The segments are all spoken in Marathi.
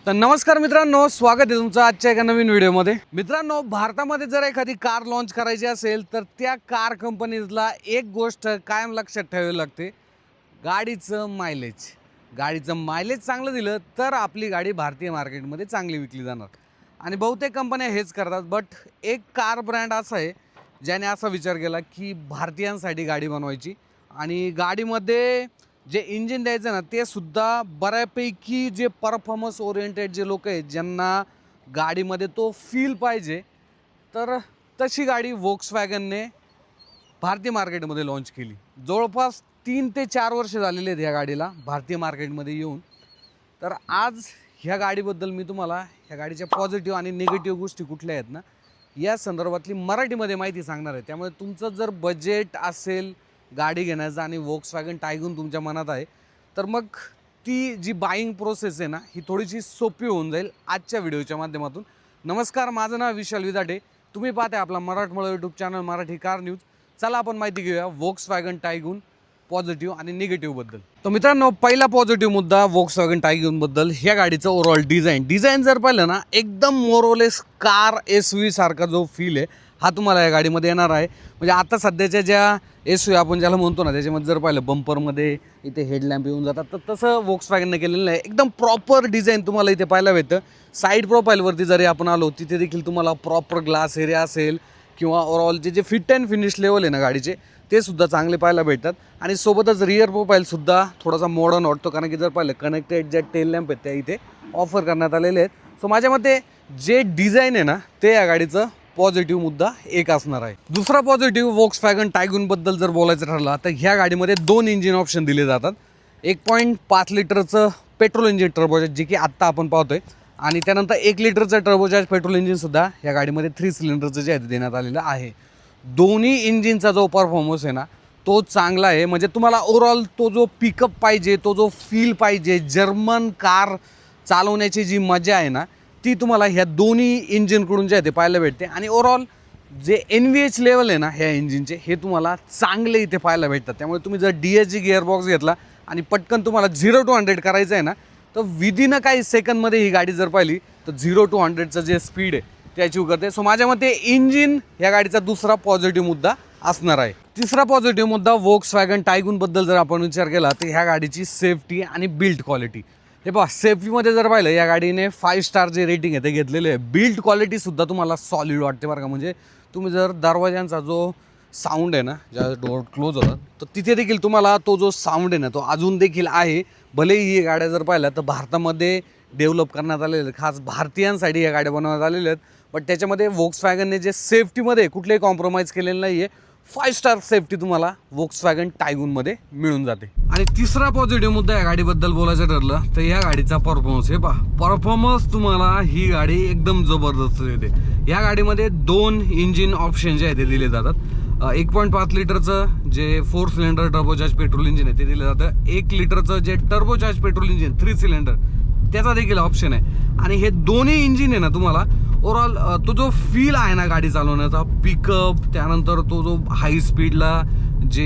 तर नमस्कार मित्रांनो, स्वागत आहे तुमचं आजच्या एका नवीन व्हिडिओमध्ये। मित्रांनो, भारतामध्ये जर एखादी कार लॉन्च करायची असेल तर त्या कार कंपनीजला एक गोष्ट कायम लक्षात ठेवावी लागते, गाडीचं मायलेज। गाडीचं मायलेज चांगलं दिलं तर आपली गाडी भारतीय मार्केटमध्ये चांगली विकली जाणार आणि बहुतेक कंपन्या हेच करतात। बट एक कार ब्रँड असा आहे ज्याने असा विचार केला की भारतीयांसाठी गाडी बनवायची आणि गाडीमध्ये जे इंजिन द्यायचं ना ते सुद्धा बऱ्यापैकी जे परफॉर्मन्स ओरिएंटेड जे लोक आहेत ज्यांना गाडीमध्ये तो फील पाहिजे, तर तशी गाडी वोक्सवॅगनने भारतीय मार्केटमध्ये लॉन्च केली। जवळपास 3 ते 4 वर्ष झालेले आहेत ह्या गाडीला भारतीय मार्केटमध्ये येऊन। तर आज ह्या गाडीबद्दल मी तुम्हाला ह्या गाडीच्या पॉझिटिव्ह आणि निगेटिव्ह गोष्टी कुठल्या आहेत ना या संदर्भातली मराठीमध्ये माहिती सांगणार आहे। त्यामुळे तुमचं जर बजेट असेल गाडी घेण्याचा आणि वोक्सवॅगन टायगून तुमच्या मनात आहे तर मग ती जी बाईंग प्रोसेस आहे ना ही थोडीशी सोपी होऊन जाईल आजच्या व्हिडिओच्या माध्यमातून। नमस्कार, माझं नाव विशाल विदाटे, तुम्ही पाहताय आपला मराठमोळा YouTube channel Marathi car news. चला आपण माहिती घेऊया वोक्सवॅगन टायगून पॉझिटिव्ह आणि निगेटिव्ह बद्दल। तर मित्रांनो, पहिला पॉझिटिव्ह मुद्दा वोक्सवॅगन टायगून बद्दल ह्या गाडीचं ओव्हरऑल डिझाईन जर पाहिलं ना एकदम मोरओलेस कार एसयूव्ही सारखा जो फील आहे हा तुम्हाला या गाडीमध्ये येणार आहे। म्हणजे आता सध्याच्या ज्या एसयूव्ही आपण ज्याला म्हणतो ना त्याच्यामध्ये जर पाहिलं बंपरमध्ये इथे हेडलॅम्प येऊन जातात, तर तसं वोक्सवॅगनने केलेलं नाही। एकदम प्रॉपर डिझाईन तुम्हाला इथे पाहायला भेटतं। साईड प्रोफाईलवरती जरी आपण आलो तिथे देखील तुम्हाला प्रॉपर ग्लास एरिया असेल किंवा ओव्हरऑल जे फिट अँड फिनिश लेवल आहे ना गाडीचे ते सुद्धा चांगले पाहायला भेटतात। आणि सोबतच रिअर प्रोफाईलसुद्धा थोडासा मॉडर्न वाटतो, कारण की जर पाहिलं कनेक्टेड ज्या टेल लॅम्प आहेत त्या इथे ऑफर करण्यात आलेले आहेत। सो माझ्या मते जे डिझाईन आहे ना ते या गाडीचं पॉझिटिव्ह मुद्दा एक असणार आहे। दुसरा पॉझिटिव्ह वोक्सवॅगन टायगूनबद्दल जर बोलायचं ठरलं तर ह्या गाडीमध्ये 2 इंजिन ऑप्शन दिले जातात। 1.5 लिटरचं पेट्रोल इंजिन टर्बोचार्ज जे की आत्ता आपण पाहतोय, आणि त्यानंतर 1 लिटरचं टर्बोचार्ज पेट्रोल इंजिनसुद्धा ह्या गाडीमध्ये 3 सिलेंडरचं जे आहे देण्यात आलेलं आहे। दोन्ही इंजिनचा जो परफॉर्मन्स आहे ना तो चांगला आहे। म्हणजे तुम्हाला ओव्हरऑल तो जो पिकअप पाहिजे, तो जो फील पाहिजे, जर्मन कार चालवण्याची जी मजा आहे ना ती तुम्हाला ह्या दोन्ही इंजिनकडून जे आहे ते पाहायला भेटते। आणि ओव्हरऑल जे NVH लेवल आहे ना ह्या इंजिनचे हे तुम्हाला चांगले इथे पाहायला भेटतात। त्यामुळे तुम्ही जर DSG गिअरबॉक्स घेतला आणि पटकन तुम्हाला 0 to 100 करायचं आहे ना तर विदिन काही सेकंदमध्ये ही गाडी जर पाहिली तर 0 to 100चं जे स्पीड आहे ते अचीव करते। सो माझ्या मते इंजिन ह्या गाडीचा दुसरा पॉझिटिव्ह मुद्दा असणार आहे। तिसरा पॉझिटिव्ह मुद्दा वोक्सवॅगन टायगूनबद्दल जर आपण विचार केला तर ह्या गाडीची सेफ्टी आणि बिल्ड क्वालिटी। हे पहा, सेफ्टीमध्ये जर पाहिलं या गाडीने 5 स्टार जे रेटिंग आहे ते घेतलेले आहे। बिल्ड क्वालिटीसुद्धा तुम्हाला सॉलिड वाटते बरं का। म्हणजे तुम्ही जर दरवाजांचा जो साऊंड आहे ना ज्या डोअर क्लोज होतात तर तिथे देखील तुम्हाला तो जो साऊंड आहे ना तो अजून देखील आहे। भलेही ही गाड्या जर पाहिल्या तर भारतामध्ये डेव्हलप करण्यात आलेले, खास भारतीयांसाठी या गाड्या बनवण्यात आलेल्या आहेत, बट त्याच्यामध्ये वोक्सवॅगनने जे सेफ्टीमध्ये कुठलेही कॉम्प्रोमाइज केलेलं नाही आहे। 5 स्टार सेफ्टी तुम्हाला वोक्सवॅगन टायगूनमध्ये मिळून जाते। आणि तिसरा पॉझिटिव्ह मुद्दा या गाडीबद्दल बोलायचं ठरलं तर या गाडीचा परफॉर्मन्स। हे पहा, परफॉर्मन्स तुम्हाला ही गाडी एकदम जबरदस्त देते। या गाडीमध्ये 2 इंजिन ऑप्शन जे आहे ते दिले जातात। 1.5 लिटरचं जे 4 सिलेंडर टर्बोचार्ज पेट्रोल इंजिन आहे ते दिलं जातं। 1 लिटरचं जे टर्बोचार्ज पेट्रोल इंजिन 3 सिलेंडर त्याचा देखील ऑप्शन आहे। आणि हे दोन्ही इंजिन आहे ना तुम्हाला ओव्हरऑल तो जो फील आहे ना गाडी चालवण्याचा, पिकअप, त्यानंतर तो जो हाय स्पीडला जे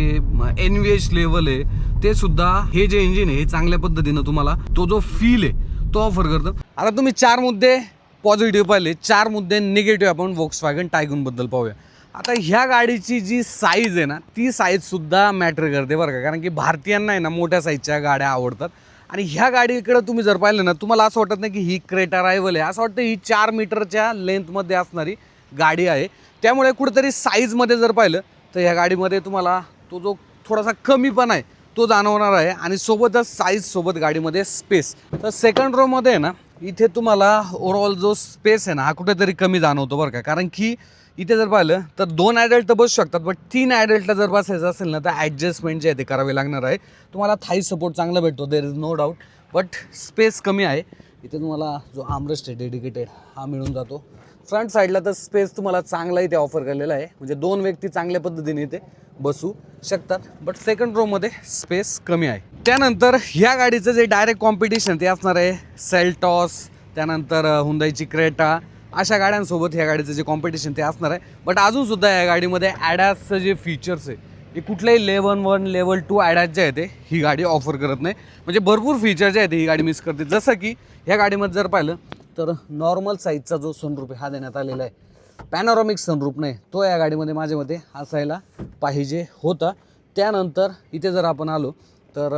NVH लेवल आहे ते सुद्धा हे जे इंजिन आहे हे चांगल्या पद्धतीनं तुम्हाला तो जो फील आहे तो ऑफर करतं। आता तुम्ही 4 मुद्दे पॉझिटिव्ह पाहिले, 4 मुद्दे निगेटिव्ह आपण वोक्सवॅगन टायगूनबद्दल पाहूया। आता ह्या गाडीची जी साईज आहे ना ती साईजसुद्धा मॅटर करते बरं का, कारण की भारतीयांना आहे ना मोठ्या साईजच्या गाड्या आवडतात। आणि ह्या गाडीकडं तुम्ही जर पाहिलं ना तुम्हाला असं वाटत नाही की ही क्रेटा रायव्हल आहे, असं वाटतं ही 4 मीटरच्या लेंथमध्ये असणारी गाडी आहे। त्यामुळे कुठेतरी साईजमध्ये जर पाहिलं तर ह्या गाडीमध्ये तुम्हाला तो जो थोडासा कमीपणा आहे तो जाणवणार आहे। आणि सोबतच साईजसोबत गाडीमध्ये स्पेस, तर सेकंड रोमध्ये आहे ना इथे तुम्हाला ओव्हरऑल जो स्पेस आहे ना हा कुठेतरी कमी जाणवतो बरं का, कारण की इथे जर पाहिलं तर 2 ॲडल्ट तर बसू शकतात, बट 3 ॲडल्टला जर बसायचं असेल ना तर ॲडजस्टमेंट जे आहे ते करावे लागणार आहे। तुम्हाला थाई सपोर्ट चांगला भेटतो, there is no doubt, but space कमी आहे। इथे तुम्हाला जो आर्मरेस्ट आहे डेडिकेटेड हा मिळून जातो। फ्रंट साईडला तर स्पेस तुम्हाला चांगला इथे ऑफर केलेला आहे, म्हणजे 2 व्यक्ती चांगल्या पद्धतीने इथे बसू शकतात, बट सेकंड रोमध्ये स्पेस कमी आहे। त्यानंतर ह्या गाडीचं जे डायरेक्ट कॉम्पिटिशन ते असणार आहे सेल्टॉस, त्यानंतर हुंदाईची क्रेटा, अशा गाड्यांसोबत ह्या गाडीचं जे कॉम्पिटिशन ते असणार आहे। बट अजूनसुद्धा या गाडीमध्ये ॲडासचं जे फीचर्स आहे हे कुठल्याही लेवल 1 लेवल 2 ॲडास जे आहे ते ही गाडी ऑफर करत नाही. म्हणजे भरपूर फीचर जे आहेत ही गाडी मिस करते. जसं की ह्या गाडीमध्ये जर पाहिलं तर नॉर्मल साईजचा जो सनरूफ हा देण्यात आलेला आहे, पॅनोरामिक सनरूफ नाही, तो या गाडीमध्ये माझ्या मते असायला पाहिजे होता. त्यानंतर इथे जर आपण आलो तर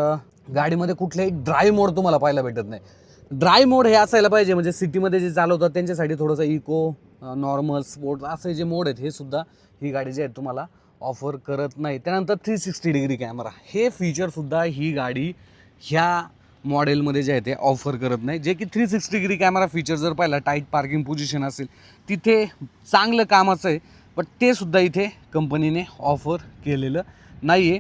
गाडीमध्ये कुठलेही ड्राईव्ह मोड तुम्हाला पाहायला भेटत नाही. ड्राईव्ह मोड हे असायला पाहिजे, म्हणजे सिटीमध्ये जे चालवतात त्यांच्यासाठी थोडंसं इको, नॉर्मल, स्पोर्ट असे जे मोड आहेत हे सुद्धा ही गाडी जी आहे तुम्हाला ऑफर करत नाही. त्यानंतर 360 डिग्री कॅमेरा हे फीचरसुद्धा ही गाडी ह्या मॉडेलमध्ये जे आहे ते ऑफर करत नाही. जे की 360 डिग्री कॅमेरा फीचर जर पाहिला, टाईट पार्किंग पोझिशन असेल तिथे चांगलं कामाचं आहे, बट ते सुद्धा इथे कंपनीने ऑफर केलेलं नाही आहे.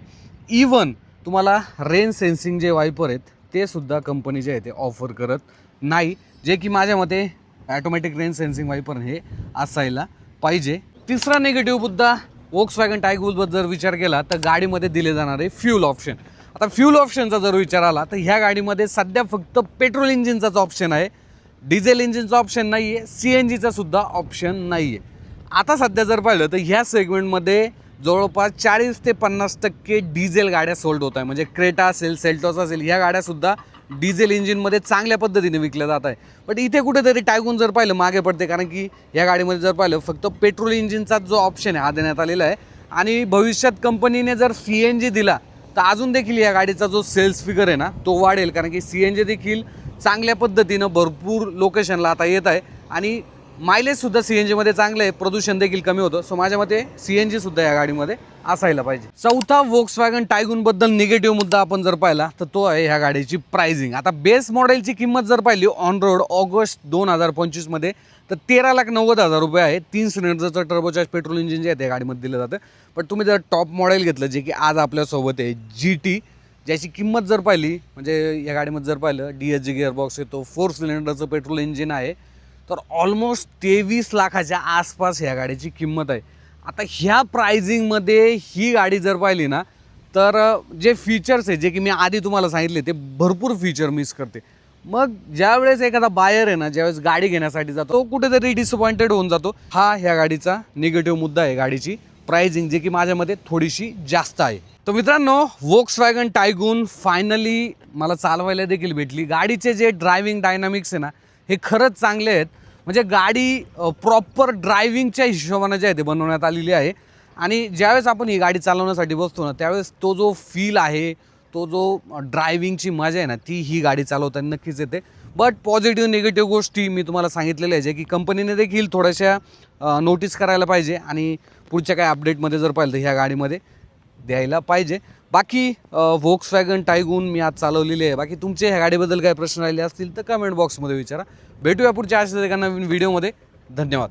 इवन तुम्हाला रेन सेन्सिंग जे वायपर आहेत ते सुद्धा कंपनी जे आहे ते ऑफर करत नाही, जे की माझ्या मते ॲटोमॅटिक रेन सेन्सिंग वायपर हे असायला पाहिजे. तिसरा निगेटिव्ह मुद्दा Volkswagen टायगूनबद्दल जर विचार केला तर गाडीमध्ये दिले जाणारे फ्यूल ऑप्शन. आता फ्यूल ऑप्शनचा जर विचार आला तर ह्या गाडीमध्ये सध्या फक्त पेट्रोल इंजिनचाच ऑप्शन आहे, डिझेल इंजिनचा ऑप्शन नाही आहे, CNGचा सुद्धा ऑप्शन नाही आहे. आता सध्या जर पाहिलं तर ह्या सेगमेंटमध्ये जवळपास 40 ते 50% डिझेल गाड्या सोल्ड होत आहे. म्हणजे क्रेटा असेल, सेल्टॉस असेल, ह्या गाड्यासुद्धा डिझेल इंजिनमध्ये चांगल्या पद्धतीने विकल्या जात आहे. बट इथे कुठेतरी टायगून जर पाहिलं मागे पडते, कारण की या गाडीमध्ये जर पाहिलं फक्त पेट्रोल इंजिनचा जो ऑप्शन आहे हा देण्यात आलेला आहे. आणि भविष्यात कंपनीने जर CNG दिला तर अजून देखील या गाडीचा जो सेल्स फिगर आहे ना तो वाढेल, कारण की CNG देखील चांगल्या पद्धतीनं भरपूर लोकेशनला आता येत आहे आणि मायलेजसुद्धा CNGमध्ये चांगलं आहे, प्रदूषण देखील कमी होतं. सो माझ्या मते CNGसुद्धा या गाडीमध्ये असायला पाहिजे. चौथा Volkswagen टायगूनबद्दल निगेटिव्ह मुद्दा आपण जर पाहिला तर तो आहे ह्या गाडीची प्राइसिंग. आता बेस मॉडेलची किंमत जर पाहिली ऑन रोड ऑगस्ट 2025मध्ये तर 13,90,000 रुपये आहे. 3 सिलेंडरचं टर्बोचार्ज पेट्रोल इंजिन जे आहे त्या गाडीमध्ये दिलं जातं. पण तुम्ही जर टॉप मॉडेल घेतलं जे की आज आपल्यासोबत आहे GT, ज्याची किंमत जर पाहिली म्हणजे या गाडीमध्ये जर पाहिलं DSG गिअरबॉक्स आहे, तो 4 सिलेंडरचं पेट्रोल इंजिन आहे, तर ऑलमोस्ट 23 लाखाच्या आसपास ह्या गाडीची किंमत आहे. आता ह्या प्राइसिंगमध्ये ही गाडी जर पाहिली ना तर जे फीचर्स आहे जे की मी आधी तुम्हाला सांगितले ते भरपूर फीचर मिस करते. मग ज्यावेळेस एखादा बायर आहे ना, ज्यावेळेस गाडी घेण्यासाठी जातो तो कुठेतरी डिसअपॉइंटेड होऊन जातो. हा ह्या गाडीचा निगेटिव्ह मुद्दा आहे, गाडीची प्राइसिंग जे की माझ्यामध्ये थोडीशी जास्त आहे. तर मित्रांनो, Volkswagen टायगून फायनली मला चालवायला देखील भेटली. गाडीचे जे ड्रायव्हिंग डायनामिक्स आहे ना हे खरंच चांगले आहेत. म्हणजे गाडी प्रॉपर ड्रायव्हिंगच्या हिशोबाने जे आहे ते बनवण्यात आलेली आहे. आणि ज्यावेळेस आपण ही गाडी चालवण्यासाठी बसतो ना त्यावेळेस तो जो फील आहे, तो जो ड्रायव्हिंगची मजा आहे ना ती ही गाडी चालवताना नक्कीच येते. बट पॉझिटिव्ह निगेटिव्ह गोष्टी मी तुम्हाला सांगितलेल्या आहे, जे की कंपनीने देखील थोड्याशा नोटीस करायला पाहिजे आणि पुढच्या काही अपडेटमध्ये जर पाहिलं तर ह्या गाडीमध्ये द्यायला पाहिजे. बाकी Volkswagen टायगून मी आज चालवलेली आहे. बाकी तुमचे ह्या गाडीबद्दल काही प्रश्न राहिले असतील तर कमेंट बॉक्समध्ये विचारा. भेटूया पुढच्या अशाच एका नवीन व्हिडिओमध्ये. धन्यवाद.